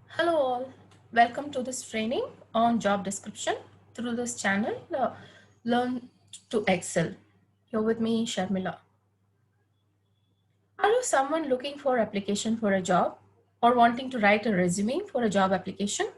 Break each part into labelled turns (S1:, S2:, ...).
S1: Hello all, welcome to this training on job description through this channel, Learn to Excel. You're with me, Sharmila. Are you someone looking for application for a job or wanting to write a resume for a job application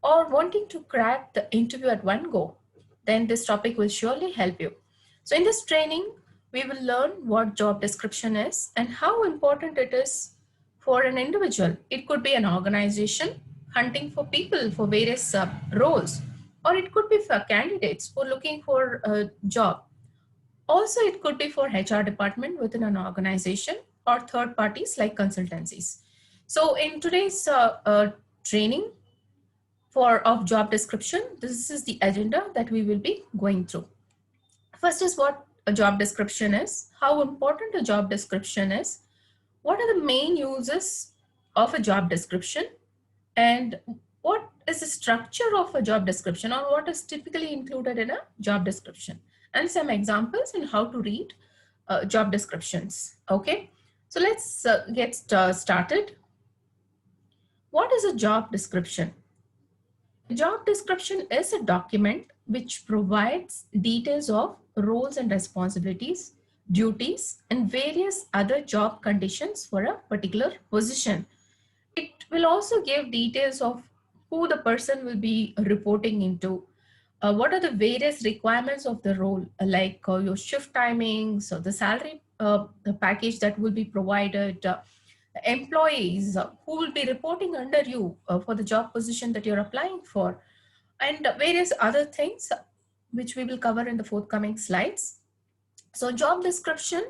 S1: or wanting to crack the interview at one go? Then this topic will surely help you. So in this training, we will learn what job description is and how important it is for an individual. It could be an organization hunting for people for various roles, or it could be for candidates who are looking for a job. Also, it could be for HR department within an organization or third parties like consultancies. So in today's training of job description, this is the agenda that we will be going through. First is what a job description is, how important a job description is, what are the main uses of a job description, and what is the structure of a job description or what is typically included in a job description, and some examples in how to read job descriptions. Okay, so let's get started. What is a job description? A job description is a document which provides details of roles and responsibilities, duties, and various other job conditions for a particular position. It will also give details of who the person will be reporting into, what are the various requirements of the role, like your shift timings, or the salary the package that will be provided, employees who will be reporting under you for the job position that you're applying for, and various other things which we will cover in the forthcoming slides. So job description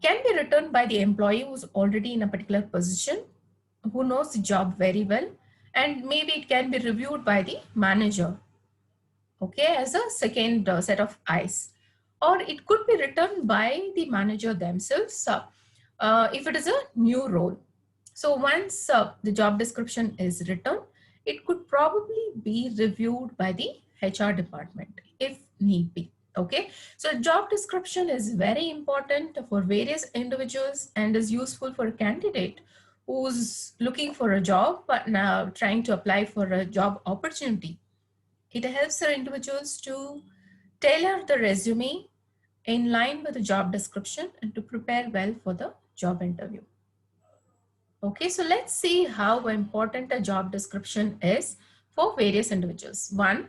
S1: can be written by the employee who's already in a particular position, who knows the job very well, and maybe it can be reviewed by the manager, okay, as a second set of eyes. Or it could be written by the manager themselves if it is a new role. So once the job description is written, it could probably be reviewed by the HR department if need be. Okay, so job description is very important for various individuals and is useful for a candidate who's looking for a job but now trying to apply for a job opportunity. It helps the individuals to tailor the resume in line with the job description and to prepare well for the job interview. Okay, so let's see how important a job description is for various individuals. One,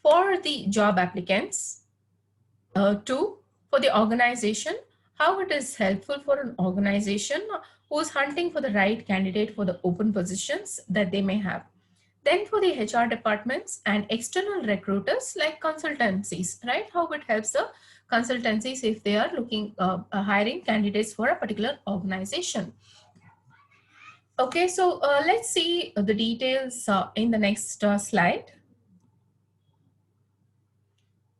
S1: for the job applicants. Two, for the organization, how it is helpful for an organization who's hunting for the right candidate for the open positions that they may have. Then for the HR departments and external recruiters like consultancies, right? How it helps the consultancies if they are looking, hiring candidates for a particular organization. Okay, so let's see the details in the next slide.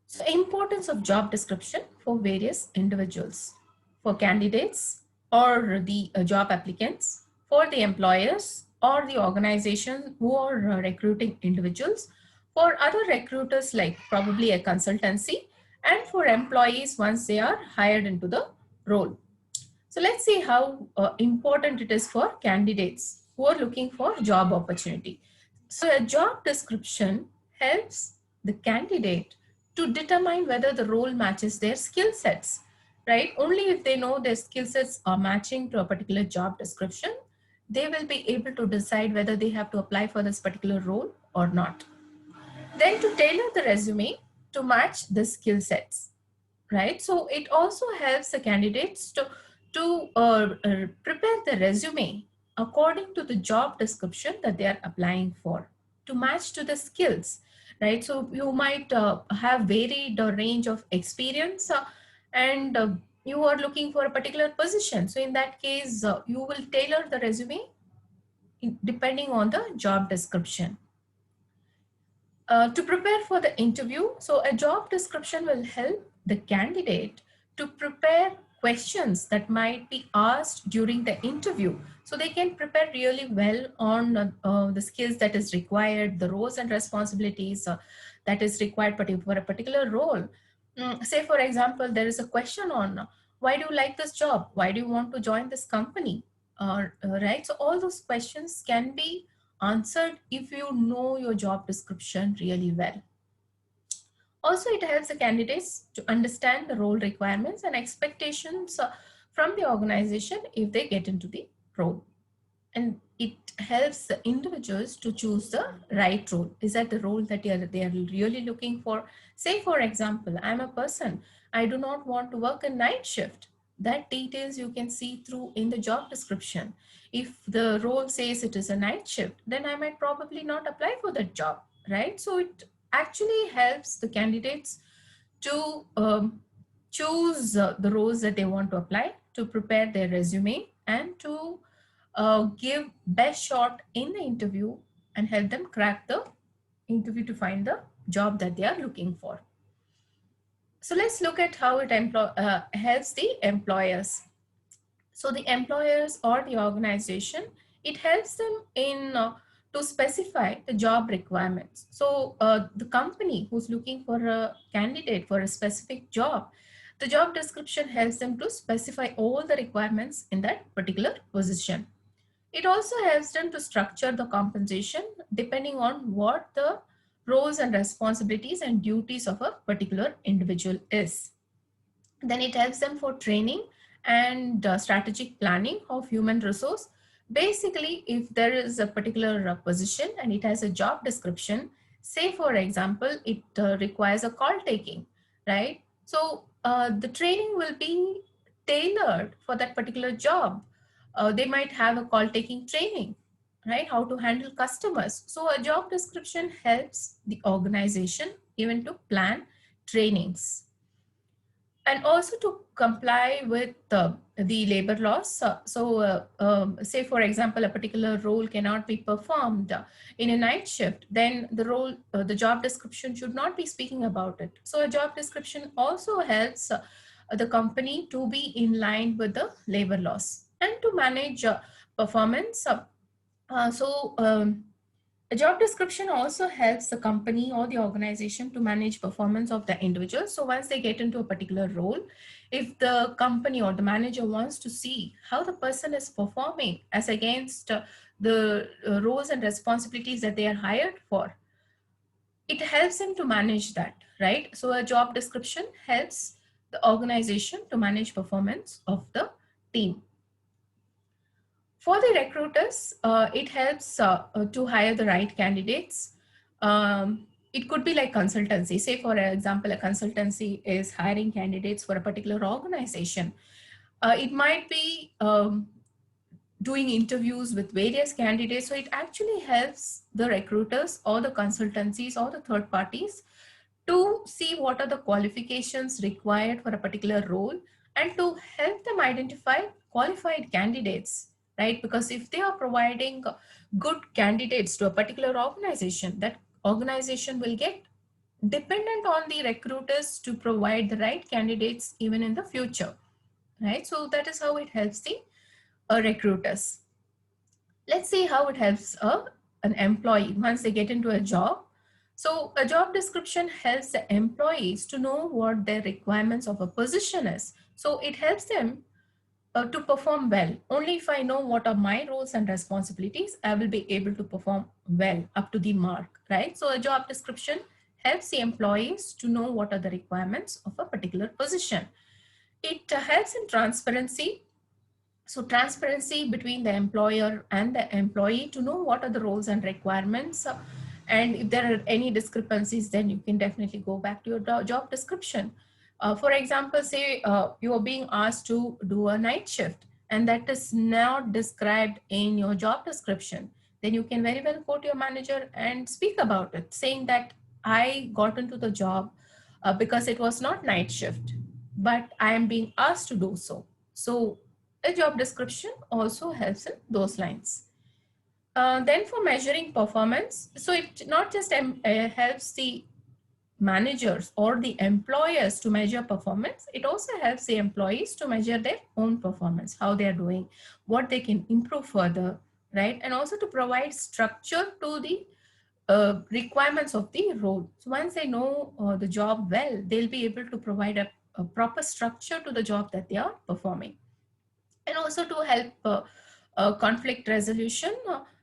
S1: So importance of job description for various individuals, for candidates or the job applicants, for the employers or the organization who are recruiting individuals, for other recruiters like probably a consultancy, and for employees once they are hired into the role. So let's see how important it is for candidates who are looking for job opportunity. So a job description helps the candidate to determine whether the role matches their skill sets, right? Only if they know their skill sets are matching to a particular job description, they will be able to decide whether they have to apply for this particular role or not. Then to tailor the resume to match the skill sets, right? So it also helps the candidates to prepare the resume according to the job description that they are applying for, to match to the skills, right? So you might have varied range of experience and you are looking for a particular position. So in that case, you will tailor the resume depending on the job description. To prepare for the interview, so a job description will help the candidate to prepare questions that might be asked during the interview. So they can prepare really well on the skills that is required, the roles and responsibilities that is required for a particular role. Say, for example, there is a question on why do you like this job? Why do you want to join this company? Right? So all those questions can be answered if you know your job description really well. Also, it helps the candidates to understand the role requirements and expectations from the organization if they get into the role. And it helps the individuals to choose the right role. Is that the role that they are really looking for? Say, for example, I'm a person, I do not want to work a night shift. That details you can see through in the job description. If the role says it is a night shift, then I might probably not apply for that job, right? So it actually helps the candidates to choose the roles that they want to apply, to prepare their resume, and to give best shot in the interview and help them crack the interview to find the job that they are looking for. So let's look at how it helps the employers. So the employers or the organization, it helps them in to specify the job requirements. So the company who's looking for a candidate for a specific job, the job description helps them to specify all the requirements in that particular position. It also helps them to structure the compensation depending on what the roles and responsibilities and duties of a particular individual is. Then it helps them for training and strategic planning of human resource. Basically, if there is a particular position and it has a job description, say for example, it requires a call taking, right? So the training will be tailored for that particular job. They might have a call taking training, right? How to handle customers. So a job description helps the organization even to plan trainings and also to comply with the labor laws. Say for example, a particular role cannot be performed in a night shift, then the job description should not be speaking about it. So a job description also helps the company to be in line with the labor laws and to manage performance. So a job description also helps the company or the organization to manage performance of the individual. So once they get into a particular role, if the company or the manager wants to see how the person is performing as against the roles and responsibilities that they are hired for, it helps them to manage that, right? So a job description helps the organization to manage performance of the team. For the recruiters, it helps to hire the right candidates. It could be like consultancy. Say, for example, a consultancy is hiring candidates for a particular organization. It might be doing interviews with various candidates. So it actually helps the recruiters or the consultancies or the third parties to see what are the qualifications required for a particular role and to help them identify qualified candidates, right? Because if they are providing good candidates to a particular organization, that organization will get dependent on the recruiters to provide the right candidates even in the future, right? So that is how it helps the recruiters. Let's see how it helps an employee once they get into a job. So a job description helps the employees to know what their requirements of a position is. So it helps them to perform well. Only if I know what are my roles and responsibilities, I will be able to perform well up to the mark, right? So a job description helps the employees to know what are the requirements of a particular position. It helps in transparency. So transparency between the employer and the employee to know what are the roles and requirements. And if there are any discrepancies, then you can definitely go back to your job description. For example, say you are being asked to do a night shift and that is not described in your job description. Then you can very well go to your manager and speak about it, saying that I got into the job because it was not night shift, but I am being asked to do so. So a job description also helps in those lines. Then for measuring performance, so it not just helps the managers or the employers to measure performance, it also helps the employees to measure their own performance, how they are doing, what they can improve further, right? And also to provide structure to the requirements of the role. So once they know the job well, they'll be able to provide a proper structure to the job that they are performing. And also to help conflict resolution.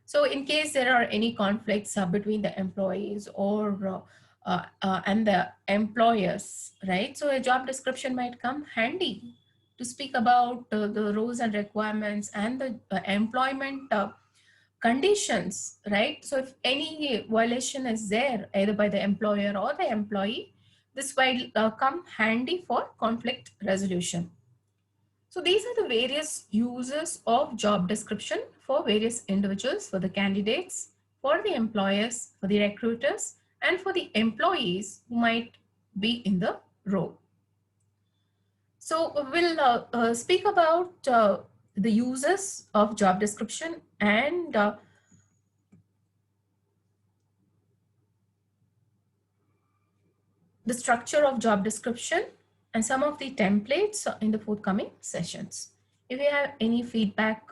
S1: So in case there are any conflicts between the employees or and the employers, right? So a job description might come handy to speak about the roles and requirements and the employment conditions, right? So if any violation is there, either by the employer or the employee, this will come handy for conflict resolution. So these are the various uses of job description for various individuals, for the candidates, for the employers, for the recruiters, and for the employees who might be in the role. So we'll speak about the uses of job description and the structure of job description and some of the templates in the forthcoming sessions. If you have any feedback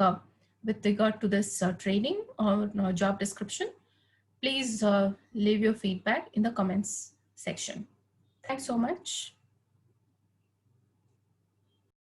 S1: with regard to this training or job description, please leave your feedback in the comments section. Thanks so much.